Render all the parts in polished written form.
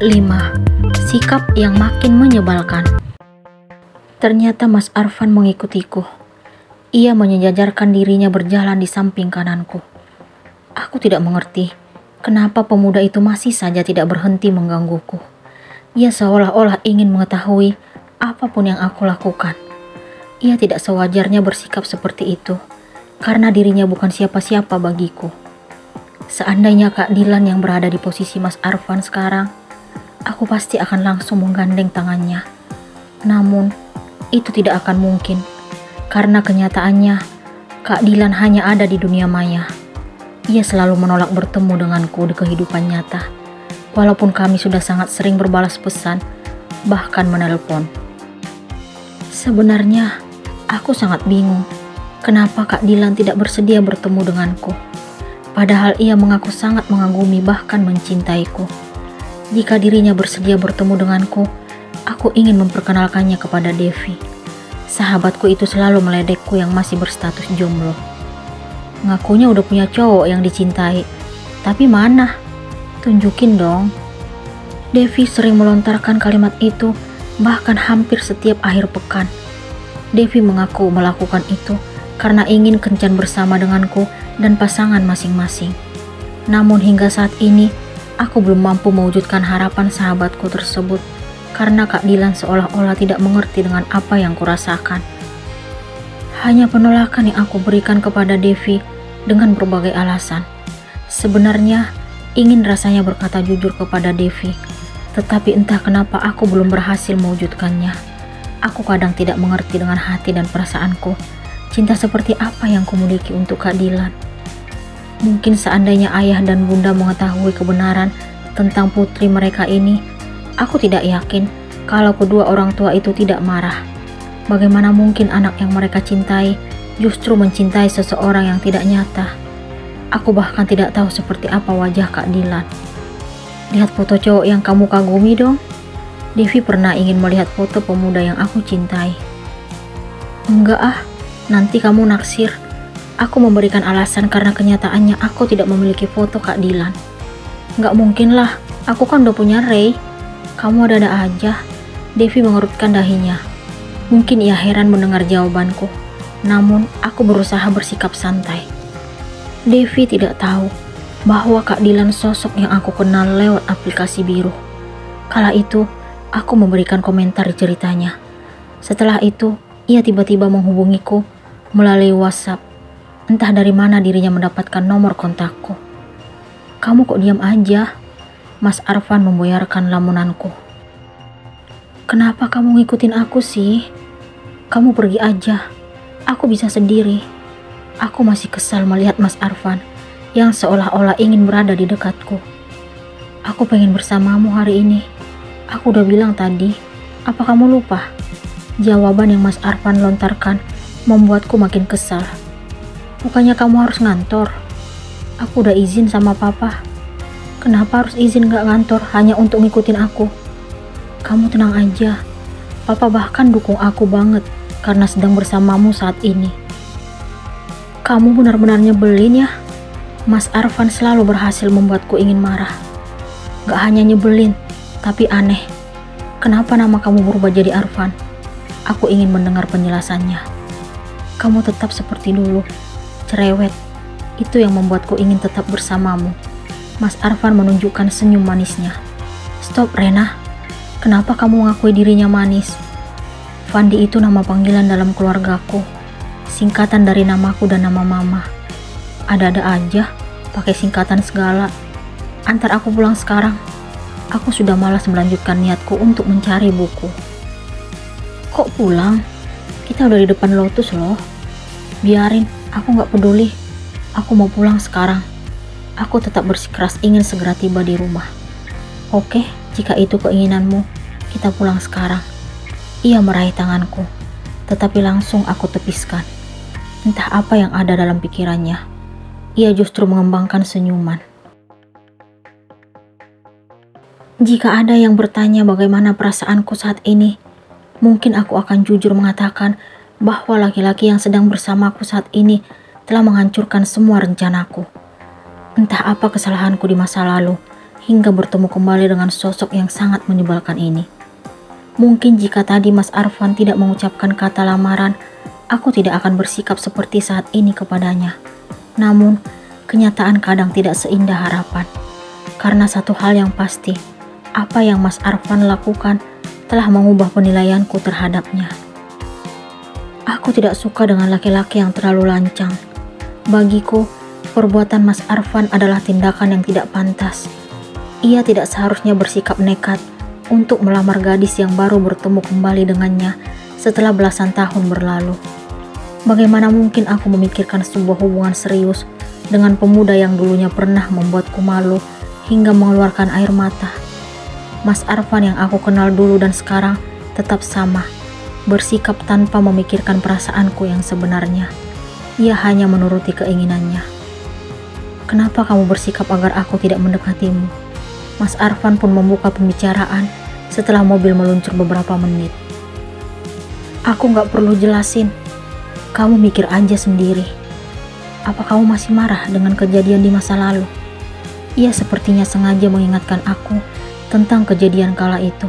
5. Sikap yang makin menyebalkan. Ternyata Mas Arfan mengikutiku. Ia menyejajarkan dirinya berjalan di samping kananku. Aku tidak mengerti kenapa pemuda itu masih saja tidak berhenti menggangguku. Ia seolah-olah ingin mengetahui apapun yang aku lakukan. Ia tidak sewajarnya bersikap seperti itu, karena dirinya bukan siapa-siapa bagiku. Seandainya Kak Dilan yang berada di posisi Mas Arfan sekarang, aku pasti akan langsung menggandeng tangannya. Namun, itu tidak akan mungkin, karena kenyataannya, Kak Dilan hanya ada di dunia maya. Ia selalu menolak bertemu denganku di kehidupan nyata, walaupun kami sudah sangat sering berbalas pesan, bahkan menelpon. Sebenarnya, aku sangat bingung, kenapa Kak Dilan tidak bersedia bertemu denganku. Padahal ia mengaku sangat mengagumi bahkan mencintaiku. Jika dirinya bersedia bertemu denganku, aku ingin memperkenalkannya kepada Devi. Sahabatku itu selalu meledekku yang masih berstatus jomblo. Ngakunya udah punya cowok yang dicintai. Tapi mana? Tunjukin dong. Devi sering melontarkan kalimat itu, bahkan hampir setiap akhir pekan. Devi mengaku melakukan itu karena ingin kencan bersama denganku dan pasangan masing-masing. Namun hingga saat ini, aku belum mampu mewujudkan harapan sahabatku tersebut karena Kak Dilan seolah-olah tidak mengerti dengan apa yang kurasakan. Hanya penolakan yang aku berikan kepada Devi dengan berbagai alasan. Sebenarnya ingin rasanya berkata jujur kepada Devi, tetapi entah kenapa aku belum berhasil mewujudkannya. Aku kadang tidak mengerti dengan hati dan perasaanku, cinta seperti apa yang kumiliki untuk Kak Dilan. Mungkin seandainya ayah dan bunda mengetahui kebenaran tentang putri mereka ini, aku tidak yakin kalau kedua orang tua itu tidak marah. Bagaimana mungkin anak yang mereka cintai justru mencintai seseorang yang tidak nyata? Aku bahkan tidak tahu seperti apa wajah Kak Dilan. Lihat foto cowok yang kamu kagumi dong. Devi pernah ingin melihat foto pemuda yang aku cintai. Enggak ah, nanti kamu naksir. Aku memberikan alasan karena kenyataannya aku tidak memiliki foto Kak Dilan. Nggak mungkin lah, aku kan udah punya Ray. Kamu ada-ada aja. Devi mengerutkan dahinya. Mungkin ia heran mendengar jawabanku. Namun, aku berusaha bersikap santai. Devi tidak tahu bahwa Kak Dilan sosok yang aku kenal lewat aplikasi biru. Kala itu, aku memberikan komentar di ceritanya. Setelah itu, ia tiba-tiba menghubungiku melalui WhatsApp. Entah dari mana dirinya mendapatkan nomor kontakku. Kamu kok diam aja? Mas Arfan memboyarkan lamunanku. Kenapa kamu ngikutin aku sih? Kamu pergi aja. Aku bisa sendiri. Aku masih kesal melihat Mas Arfan yang seolah-olah ingin berada di dekatku. Aku pengen bersamamu hari ini. Aku udah bilang tadi. Apa kamu lupa? Jawaban yang Mas Arfan lontarkan membuatku makin kesal. Bukannya kamu harus ngantor? Aku udah izin sama papa. Kenapa harus izin gak ngantor hanya untuk ngikutin aku? Kamu tenang aja. Papa bahkan dukung aku banget karena sedang bersamamu saat ini. Kamu benar-benar nyebelin ya. Mas Arfan selalu berhasil membuatku ingin marah. Gak hanya nyebelin, tapi aneh. Kenapa nama kamu berubah jadi Arfan? Aku ingin mendengar penjelasannya. Kamu tetap seperti dulu. Cerewet, itu yang membuatku ingin tetap bersamamu. Mas Arfan menunjukkan senyum manisnya. Stop Rena, kenapa kamu mengakui dirinya manis? Fandi itu nama panggilan dalam keluargaku, singkatan dari namaku dan nama mama. Ada-ada aja, pakai singkatan segala. Antar aku pulang sekarang. Aku sudah malas melanjutkan niatku untuk mencari buku. Kok pulang? Kita udah di depan Lotus loh. Biarin, aku gak peduli. Aku mau pulang sekarang. Aku tetap bersikeras ingin segera tiba di rumah. Oke, jika itu keinginanmu, kita pulang sekarang. Ia meraih tanganku, tetapi langsung aku tepiskan. Entah apa yang ada dalam pikirannya. Ia justru mengembangkan senyuman. Jika ada yang bertanya bagaimana perasaanku saat ini, mungkin aku akan jujur mengatakan bahwa laki-laki yang sedang bersamaku saat ini telah menghancurkan semua rencanaku. Entah apa kesalahanku di masa lalu hingga bertemu kembali dengan sosok yang sangat menyebalkan ini. Mungkin jika tadi Mas Arfan tidak mengucapkan kata lamaran, aku tidak akan bersikap seperti saat ini kepadanya. Namun, kenyataan kadang tidak seindah harapan. Karena satu hal yang pasti, apa yang Mas Arfan lakukan telah mengubah penilaianku terhadapnya. Aku tidak suka dengan laki-laki yang terlalu lancang. Bagiku, perbuatan Mas Arfan adalah tindakan yang tidak pantas. Ia tidak seharusnya bersikap nekat untuk melamar gadis yang baru bertemu kembali dengannya setelah belasan tahun berlalu. Bagaimana mungkin aku memikirkan sebuah hubungan serius dengan pemuda yang dulunya pernah membuatku malu hingga mengeluarkan air mata. Mas Arfan yang aku kenal dulu dan sekarang tetap sama, bersikap tanpa memikirkan perasaanku yang sebenarnya. Ia hanya menuruti keinginannya. Kenapa kamu bersikap agar aku tidak mendekatimu? Mas Arfan pun membuka pembicaraan setelah mobil meluncur beberapa menit. Aku gak perlu jelasin. Kamu mikir aja sendiri. Apa kamu masih marah dengan kejadian di masa lalu? Ia sepertinya sengaja mengingatkan aku tentang kejadian kala itu.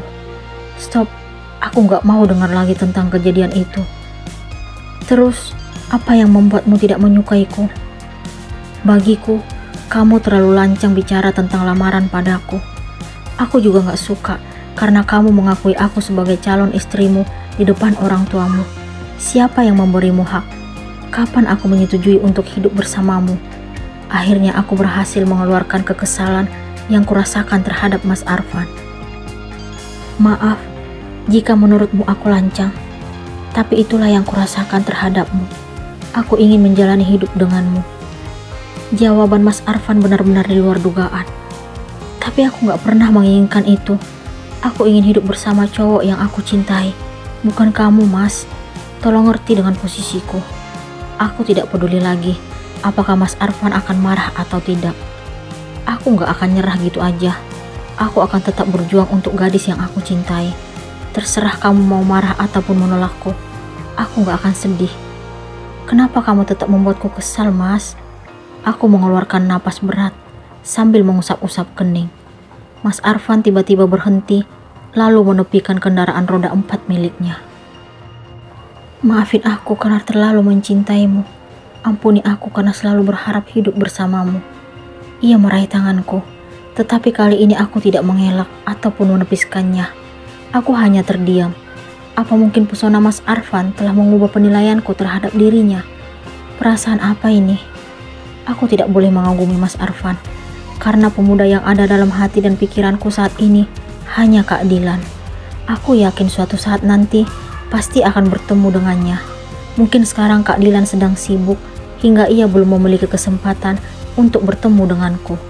Stop, aku gak mau dengar lagi tentang kejadian itu. Terus, apa yang membuatmu tidak menyukaiku? Bagiku, kamu terlalu lancang bicara tentang lamaran padaku. Aku juga gak suka karena kamu mengakui aku sebagai calon istrimu di depan orang tuamu. Siapa yang memberimu hak? Kapan aku menyetujui untuk hidup bersamamu? Akhirnya aku berhasil mengeluarkan kekesalan yang kurasakan terhadap Mas Arfan. Maaf jika menurutmu aku lancang, tapi itulah yang kurasakan terhadapmu. Aku ingin menjalani hidup denganmu. Jawaban Mas Arfan benar-benar di luar dugaan. Tapi aku gak pernah menginginkan itu. Aku ingin hidup bersama cowok yang aku cintai, bukan kamu, Mas. Tolong ngerti dengan posisiku. Aku tidak peduli lagi apakah Mas Arfan akan marah atau tidak. Aku gak akan nyerah gitu aja. Aku akan tetap berjuang untuk gadis yang aku cintai. Terserah kamu mau marah ataupun menolakku. Aku gak akan sedih. Kenapa kamu tetap membuatku kesal, Mas? Aku mengeluarkan napas berat sambil mengusap-usap kening. Mas Arfan tiba-tiba berhenti, lalu menepikan kendaraan roda 4 miliknya. Maafin aku karena terlalu mencintaimu. Ampuni aku karena selalu berharap hidup bersamamu. Ia meraih tanganku, tetapi kali ini aku tidak mengelak ataupun menepiskannya. Aku hanya terdiam. Apa mungkin pesona Mas Arfan telah mengubah penilaianku terhadap dirinya? Perasaan apa ini? Aku tidak boleh mengagumi Mas Arfan, karena pemuda yang ada dalam hati dan pikiranku saat ini hanya Kak Dilan. Aku yakin suatu saat nanti pasti akan bertemu dengannya. Mungkin sekarang Kak Dilan sedang sibuk hingga ia belum memiliki kesempatan untuk bertemu denganku.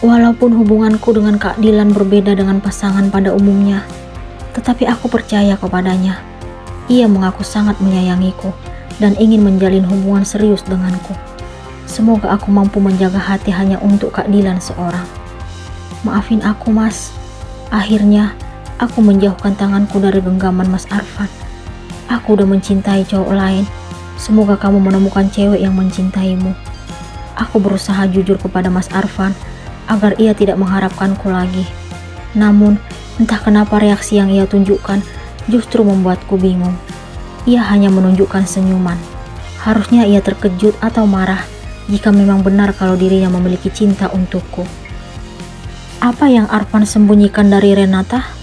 Walaupun hubunganku dengan Kak Dilan berbeda dengan pasangan pada umumnya, tetapi aku percaya kepadanya. Ia mengaku sangat menyayangiku dan ingin menjalin hubungan serius denganku. Semoga aku mampu menjaga hati hanya untuk Kak Dilan seorang. Maafin aku, Mas. Akhirnya, aku menjauhkan tanganku dari genggaman Mas Arfan. Aku udah mencintai cowok lain. Semoga kamu menemukan cewek yang mencintaimu. Aku berusaha jujur kepada Mas Arfan agar ia tidak mengharapkanku lagi. Namun, entah kenapa reaksi yang ia tunjukkan justru membuatku bingung. Ia hanya menunjukkan senyuman. Harusnya ia terkejut atau marah jika memang benar kalau dirinya memiliki cinta untukku. Apa yang Arfan sembunyikan dari Renata?